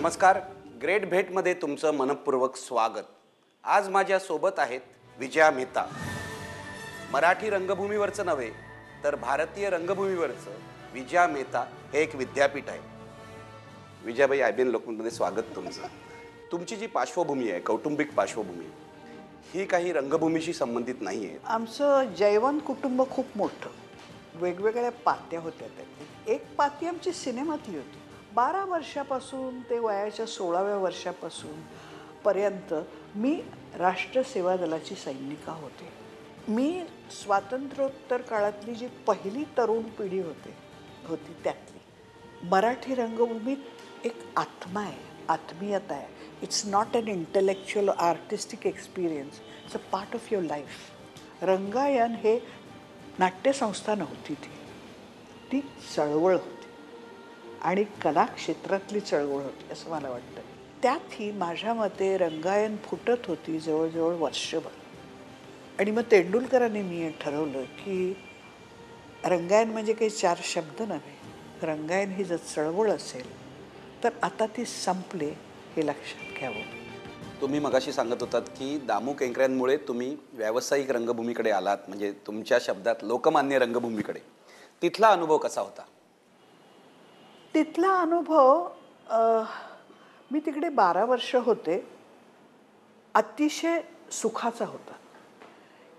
नमस्कार. ग्रेट भेटमध्ये तुमचं मनपूर्वक स्वागत. आज माझ्या सोबत आहेत विजया मेहता. मराठी रंगभूमीवरचं नव्हे तर भारतीय रंगभूमीवरचं विजया मेहता हे एक विद्यापीठ आहे. विजयाबाई, IBN लोकमतमध्ये स्वागत तुमचं. तुमची जी पार्श्वभूमी आहे, कौटुंबिक पार्श्वभूमी, ही काही रंगभूमीशी संबंधित नाही आहे. आमचं जयवंत कुटुंब खूप मोठं, वेगवेगळ्या पात्या होत्या. त्यातली एक पाती आमची सिनेमातली होती. 12 वर्षापासून ते वयाच्या 16व्या वर्षापासून पर्यंत मी राष्ट्र सेवा दलाची सैनिका होते. मी स्वातंत्र्योत्तर काळातली जी पहिली तरुण पिढी होती त्यातली. मराठी रंगभूमीत एक आत्मा आहे, आत्मीयता आहे. It's not an intellectual artistic experience, it's a part of your life. Rangayan हे नाट्यसंस्था नव्हती, ती चळवळ होती आणि कला क्षेत्रातली चळवळ होती असं मला वाटतं. त्यातही माझ्या मते रंगायन फुटत होती जवळजवळ वर्षभर. आणि मग तेंडुलकरांनी मी ठरवलं की रंगायन म्हणजे काही 4 शब्द नव्हे, रंगायन ही जर चळवळ असेल तर आता ती संपले हे लक्षात घ्यावं. तुम्ही मगाशी सांगत होतात की दामू केंकऱ्यांमुळे तुम्ही व्यावसायिक रंगभूमीकडे आलात, म्हणजे तुमच्या शब्दात लोकमान्य रंगभूमीकडे. तिथला अनुभव कसा होता? तिथला अनुभव, मी तिकडे 12 वर्ष होते, अतिशय सुखाचा होता.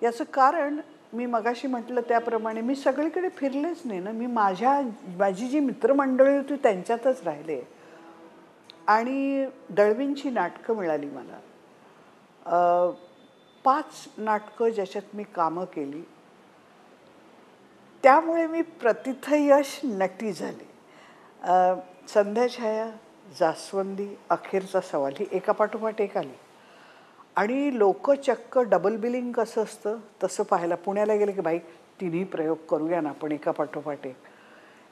याचं कारण मी मगाशी म्हटलं त्याप्रमाणे मी सगळीकडे फिरलेच नाही ना. मी माझी जी मित्रमंडळी होती त्यांच्यातच राहिले आणि दळवींची नाटकं मिळाली मला. 5 नाटकं ज्याच्यात मी कामं केली, त्यामुळे मी प्रतिथयश नटी झाले. संध्याछाया, जास्वंदी, अखेरचा सवाल ही एकापाठोपाठ एक आली. आणि लोक चक्क डबल बिलिंग कसं असतं तसं पाहायला पुण्याला गेले की बाई 3ही प्रयोग करूया ना आपण एकापाठोपाठ एक.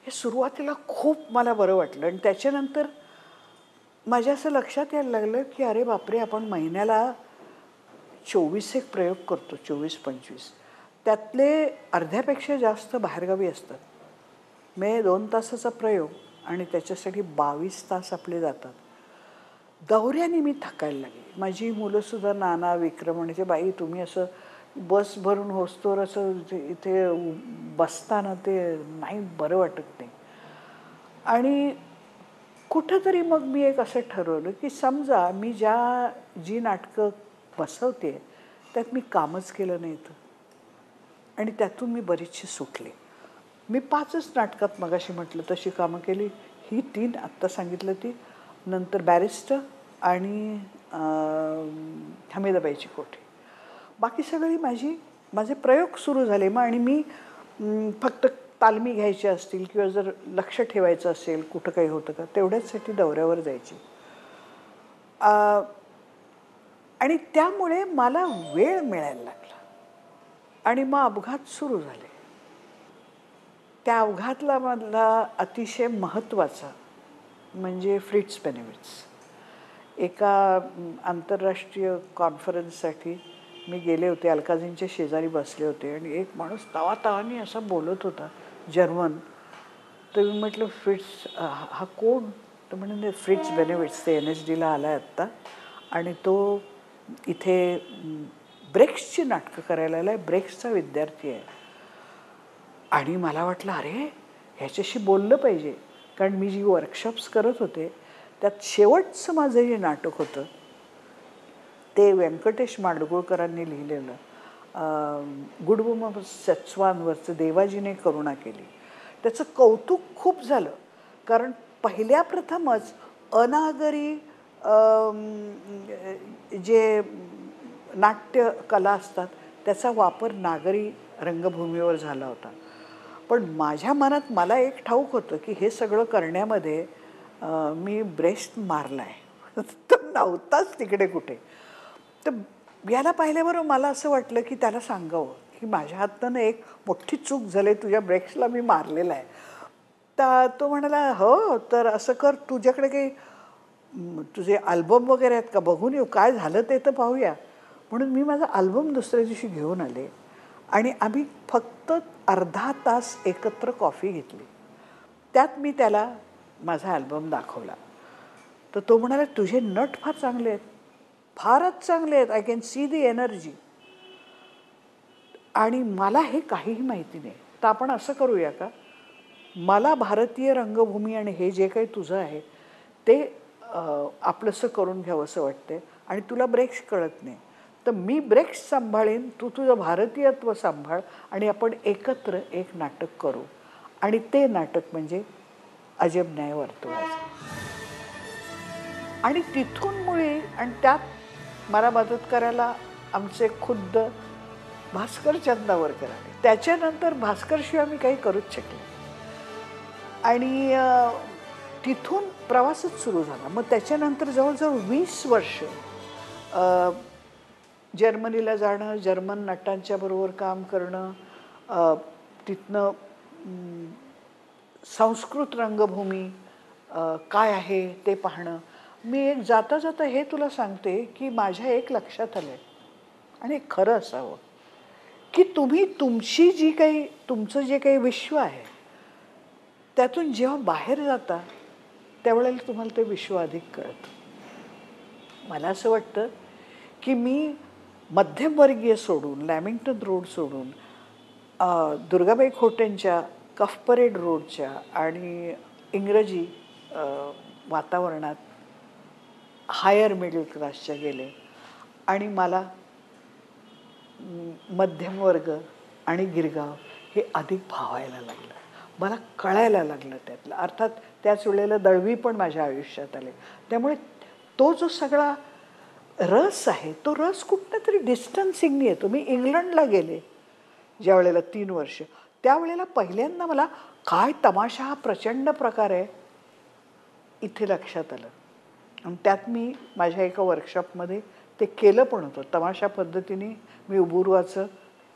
हे सुरुवातीला खूप मला बरं वाटलं. आणि त्याच्यानंतर माझ्या असं लक्षात यायला लागलं की अरे बापरे, आपण महिन्याला 24 एक प्रयोग करतो, 24-25. त्यातले अर्ध्यापेक्षा जास्त बाहेरगावी असतात. 2 तासाचा प्रयोग आणि त्याच्यासाठी 22 तास आपले जातात. दौऱ्याने मी थकायला लागले. माझी मुलंसुद्धा नाना विक्रम म्हणायचे, बाई तुम्ही असं बस भरून होस्तोवर असं इथे बसताना ते नाही बरं वाटत नाही. आणि कुठंतरी मग मी एक असं ठरवलं की समजा मी जी नाटकं बसवते त्यात मी कामच केलं नाही तर, आणि त्यातून मी बरीचशी सुटले. मी 5च नाटकात मगाशी म्हटलं तशी कामं केली. ही 3 आत्ता सांगितलं ती, नंतर बॅरिस्टर आणि हमीदाबाईची कोठी. बाकी सगळी माझे प्रयोग सुरू झाले. मग आणि मी फक्त तालमी घ्यायच्या असतील किंवा जर लक्ष ठेवायचं असेल कुठं काही होतं का तेवढ्याचसाठी दौऱ्यावर जायची. आणि त्यामुळे मला वेळ मिळायला लागला आणि मग अपघात सुरू झाले. त्या अपघातला मधला अतिशय महत्त्वाचा म्हणजे फ्रिट्स बेनेविट्स. एका आंतरराष्ट्रीय कॉन्फरन्ससाठी मी गेले होते, अलकाजींच्या शेजारी बसले होते आणि एक माणूस तावातावानी असा बोलत होता, जर्मन. तर मी म्हटलं फ्रिट्स हा कोण? तर म्हणजे फ्रिट्स बेनेविट्स, ते NSDला आला आहे आत्ता आणि तो इथे ब्रेक्सची नाटकं करायला आला आहे, ब्रेक्सचा विद्यार्थी आहे. आणि मला वाटलं अरे ह्याच्याशी बोललं पाहिजे, कारण मी जी वर्कशॉप्स करत होते त्यात शेवटचं माझं जे नाटक होतं ते व्यंकटेश माडगुळकरांनी लिहिलेलं गुडबुम सत्स्वानवरचं देवाजीने करुणा केली. त्याचं कौतुक खूप झालं, कारण पहिल्या प्रथमच अनागरी जे नाट्यकला असतात त्याचा वापर नागरी रंगभूमीवर झाला होता. पण माझ्या मनात मला एक ठाऊक होतं की हे सगळं करण्यामध्ये मी ब्रेस्ट मारला आहे. तर नव्हताच तिकडे कुठे. तर याला पाहिल्याबरोबर मला असं वाटलं की त्याला सांगावं की माझ्या हातनं एक मोठी चूक झाली, तुझ्या ब्रेक्सला मी मारलेला आहे. तर तो म्हणाला हो तर असं कर, तुझ्याकडे काही तुझे अल्बम वगैरे आहेत का, बघून येऊ काय झालं ते तर पाहूया. म्हणून मी माझा अल्बम दुसऱ्या दिवशी घेऊन आले आणि आम्ही फक्त अर्धा तास एकत्र कॉफी घेतली. त्यात मी त्याला माझा अल्बम दाखवला. तर तो म्हणाला, तुझे नट फार चांगले आहेत, फारच चांगले आहेत, I can see the energy. आणि मला हे काहीही माहिती नाही. तर आपण असं करूया का, मला भारतीय रंगभूमी आणि हे जे काही तुझं आहे ते आपलंसं करून घ्यावं असं वाटतंय, आणि तुला ब्रेक्स कळत नाही, तर मी ब्रेक्स सांभाळेन, तू तुझं भारतीयत्व सांभाळ, आणि आपण एकत्र एक नाटक करू. आणि ते नाटक म्हणजे अजब न्याय वर्तुळाचं. आणि तिथून मुळे, आणि त्यात मला मदत करायला आमचे खुद्द भास्कर चंदावरकर आले. त्याच्यानंतर भास्करशिवाय मी काही करूच शकले. आणि तिथून प्रवासच सुरू झाला. मग त्याच्यानंतर जवळजवळ 20 वर्ष जर्मनीला जाणं, जर्मन नटांच्या बरोबर काम करणं, तिथनं संस्कृत रंगभूमी काय आहे ते पाहणं. मी एक जाता जाता हे तुला सांगते की माझ्या एक लक्षात आलं, आणि खरं असावं, की तुम्ही तुमची जी काही, तुमचं जे काही विश्व आहे त्यातून जेव्हा बाहेर जाता त्यावेळेला तुम्हाला ते विश्व अधिक कळतं. मला असं वाटतं की मी मध्यमवर्गीय सोडून, लॅमिंग्टन रोड सोडून, दुर्गाबाई खोटेंच्या कफ परेड रोडच्या आणि इंग्रजी वातावरणात हायर मिडल क्लासच्या गेले, आणि मला मध्यमवर्ग आणि गिरगाव हे अधिक भावायला लागलं, मला कळायला लागलं त्यातलं. अर्थात त्याच वेळेला दळवी पण माझ्या आयुष्यात आले. त्यामुळे तो जो सगळा रस आहे तो रस कुठनं तरी डिस्टन्सिंगनी येतो. मी इंग्लंडला गेले ज्या वेळेला 3 वर्ष, त्यावेळेला पहिल्यांदा मला काय तमाशा हा प्रचंड प्रकार आहे इथे लक्षात आलं. आणि त्यात मी माझ्या एका वर्कशॉपमध्ये ते केलं पण होतं. तमाशा पद्धतीने मी उबुरवाचं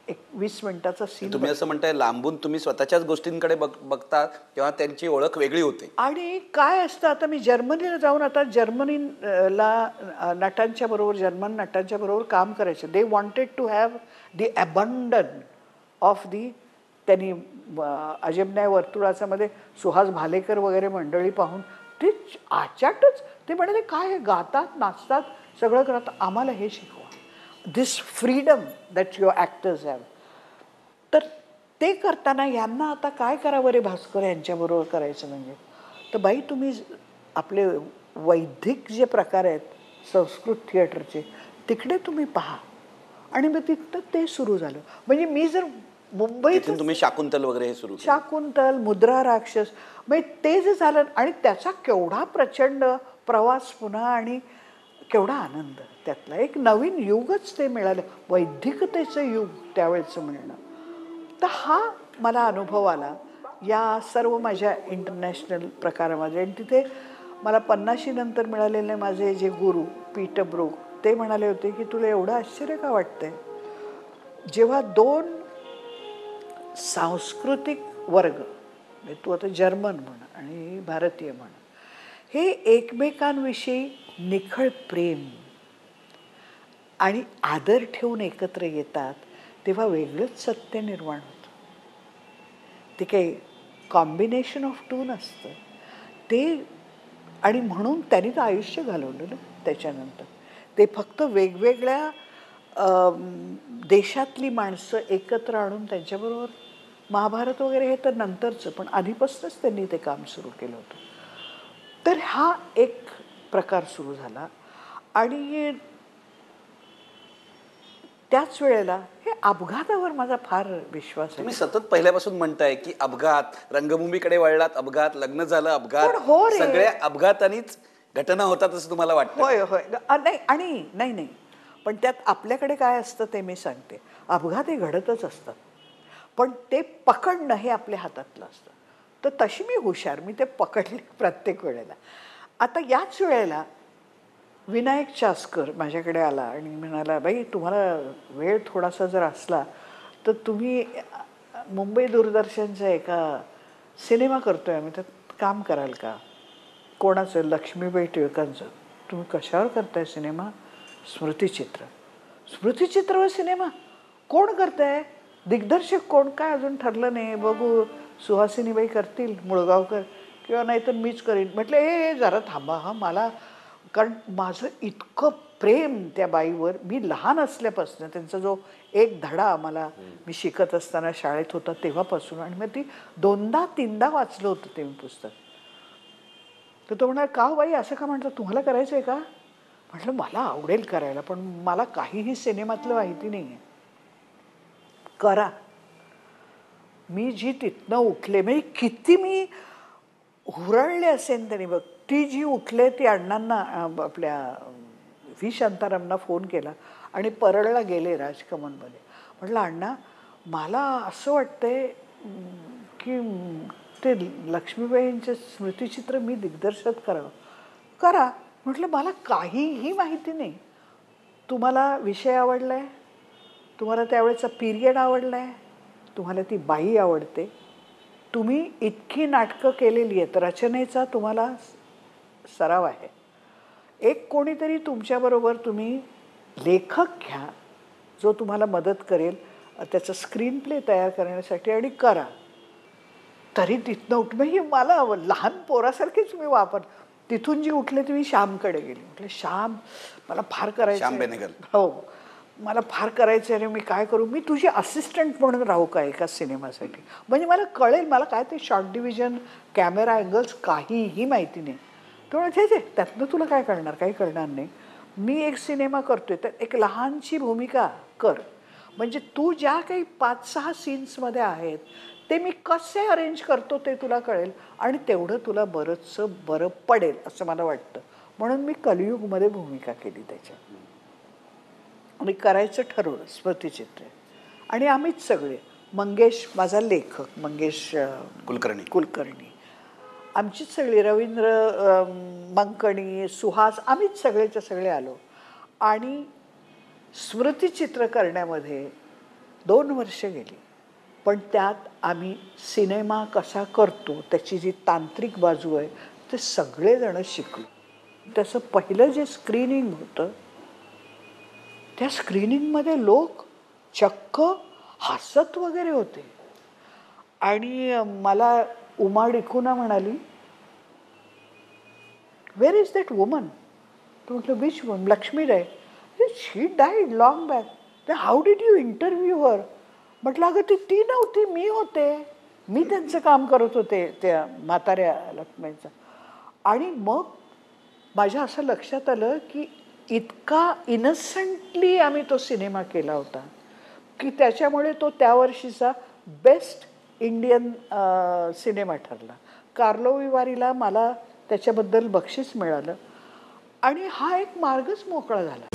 एक 20 मिनिटाचा सीन. तुम्ही असं म्हणताय लांबून तुम्ही स्वतःच्याच गोष्टींकडे बघता तेव्हा त्यांची ओळख वेगळी होते. आणि काय असतं, आता मी जर्मनीला जाऊन, आता जर्मनीला नटांच्या बरोबर, जर्मन नटांच्या बरोबर काम करायचं. They wanted to have the abandon of the, त्यांनी अजब न्याय वर्तुळाचा मध्ये सुहास भालेकर वगैरे मंडळी पाहून ते आचाटच ते म्हणाले, काय गातात नाचतात सगळं करतात, आम्हाला हे शिकवा, this freedom that your actors have. तर ते करताना यांना आता काय करावं रे भास्कर यांच्याबरोबर करायचं म्हणजे, तर बाई तुम्ही आपले वैदिक जे प्रकार आहेत संस्कृत थिएटरचे तिकडे तुम्ही पहा. आणि मग तिथं ते सुरू झालं. म्हणजे मी जर मुंबईत तुम्ही शाकुंतल वगैरे हे सुरू, शाकुंतल, मुद्रा राक्षस, म्हणजे ते जे झालं, आणि त्याचा केवढा प्रचंड प्रवास पुन्हा, आणि केवढा आनंद त्यातला. एक नवीन युगच ते मिळालं, वैदिकतेचं युग त्यावेळेचं मिळणं. तर हा मला अनुभव आला या सर्व माझ्या इंटरनॅशनल प्रकारामध्ये. आणि तिथे मला 50शी नंतर मिळालेले माझे जे गुरु पीटर ब्रूक, ते म्हणाले होते की तुला एवढं आश्चर्य का वाटतंय, जेव्हा 2 सांस्कृतिक वर्ग, म्हणजे तू आता जर्मन म्हण आणि भारतीय म्हण, हे एकमेकांविषयी निखळ प्रेम आणि आदर ठेवून एकत्र येतात, तेव्हा वेगळंच सत्य निर्माण होतं. ते काही कॉम्बिनेशन ऑफ 2 नसतं ते. आणि म्हणून त्यांनी तर आयुष्य घालवलं ना त्याच्यानंतर. ते फक्त वेगवेगळ्या देशातली माणसं एकत्र आणून त्यांच्याबरोबर महाभारत वगैरे हे तर नंतरचं, पण आधीपासूनच त्यांनी ते काम सुरू केलं होतं. तर हा एक प्रकार सुरू झाला. आणि त्याच वेळेला हे अपघातावर माझा फार विश्वास आहे. तुम्ही सतत पहिल्यापासून म्हणताय की अपघात, रंगभूमीकडे वळलात, अपघात, लग्न झालं, अपघात, हो रे, सगळ्या अपघातानीच घटना होतात असं तुम्हाला वाटतं? होय होय. नाही, आणि नाही, पण त्यात आपल्याकडे काय असतं ते मी सांगते. अपघात हे घडतच असतात, पण ते पकडणं हे आपल्या हातातलं असतं. तर तशी मी हुशार, मी ते पकडले प्रत्येक वेळेला. आता याच वेळेला विनायक चास्कर माझ्याकडे आला आणि म्हणाला, बाई तुम्हाला वेळ थोडासा जर असला तर तुम्ही मुंबई दूरदर्शनचा एका सिनेमा करतोय आम्ही, त्यात काम कराल का? कोणाचं? लक्ष्मीबाई टिळकांचं. तुम्ही कशावर करताय सिनेमा? स्मृतिचित्र. स्मृतिचित्रवर सिनेमा कोण करताय? दिग्दर्शक कोण? काय अजून ठरलं नाही, बघू, सुहासिनीबाई करतील, मुळगावकर. किंवा नाहीतर मीच करीन. म्हटलं ए जरा थांबा हा, मला कारण माझं इतकं प्रेम त्या बाईवर, मी लहान असल्यापासून त्यांचा जो एक धडा मला मी शिकत असताना शाळेत होता तेव्हापासून, आणि मग ती 2दा-3दा वाचलं होतं ते मी पुस्तक. तर तो म्हणाला, का हो बाई असं का म्हणता, तुम्हाला करायचं आहे का? म्हटलं मला आवडेल करायला, पण मला काहीही सिनेमातलं माहिती नाही आहे. करा. मी जी तिथनं उठले, म्हणजे किती मी हुरळले असेल त्यांनी, बघ ती जी उठले ती अण्णांना आपल्या व्ही शांतारामना फोन केला आणि परळला गेले राजकमलमध्ये. म्हटलं अण्णा मला असं वाटतंय की ते लक्ष्मीबाईंचे स्मृतिचित्र मी दिग्दर्शित करावं. करा. म्हटलं मला काहीही माहिती नाही. तुम्हाला विषय आवडला आहे, तुम्हाला त्यावेळेचा पिरियड आवडला आहे, तुम्हाला ती बाई आवडते, तुम्ही इतकी नाटकं केलेली आहेत, रचनेचा तुम्हाला सराव आहे, एक कोणीतरी तुमच्याबरोबर तुम्ही लेखक घ्या जो तुम्हाला मदत करेल त्याचं स्क्रीन प्ले तयार करण्यासाठी, आणि करा. तरी तिथनं उठ, म्हणजे मला लहान पोरासारखीच मी तिथून जी उठले ती मी श्यामकडे गेली. म्हटलं श्याम मला फार करायचं, श्याम बेनेगल, हो मला फार करायचं आहे, मी काय करू, मी तुझी असिस्टंट म्हणून राहू का एका सिनेमासाठी, म्हणजे मला कळेल, मला काय ते शॉर्ट डिव्हिजन कॅमेरा अँगल्स काहीही माहिती नाही. तो म्हणजे त्यातनं तुला काय कळणार, काही कळणार नाही, मी एक सिनेमा करतोय तर एक लहानशी भूमिका कर, म्हणजे तू ज्या काही 5-6 सीन्समध्ये आहेत ते मी कसे अरेंज करतो ते तुला कळेल आणि तेवढं तुला बरंचसं बरं पडेल असं मला वाटतं. म्हणून मी कलियुगमध्ये भूमिका केली त्याच्या, आणि करायचं ठरवलं स्मृतिचित्र. आणि आम्हीच सगळे, मंगेश माझा लेखक मंगेश कुलकर्णी, आमचीच सगळी, रवींद्र मंकणी, सुहास, आम्हीच सगळेच्या सगळे आलो. आणि स्मृतिचित्र करण्यामध्ये 2 वर्ष गेली, पण त्यात आम्ही सिनेमा कसा करतो त्याची जी तांत्रिक बाजू आहे ते सगळेजण शिकलो. त्याचं पहिलं जे स्क्रीनिंग होतं त्या स्क्रीनिंगमध्ये लोक चक्क हसत वगैरे होते. आणि मला उमा डिकुना म्हणाली, वेअर इज दॅट वुमन? तो म्हटलं which woman? Lakshmi Rai. She died long back. How did you interview her? म्हटलं अगं ती नव्हती, मी होते, मी त्यांचं काम करत होते त्या म्हाताऱ्या लक्ष्मीचं. आणि मग माझ्या असं लक्षात आलं की इतका इनसेंटली आम्ही तो सिनेमा केला होता की त्याच्यामुळे तो त्या वर्षीचा बेस्ट इंडियन सिनेमा ठरला. कार्लो विवारीला मला त्याच्याबद्दल बक्षीस मिळालं आणि हा एक मार्गच मोकळा झाला.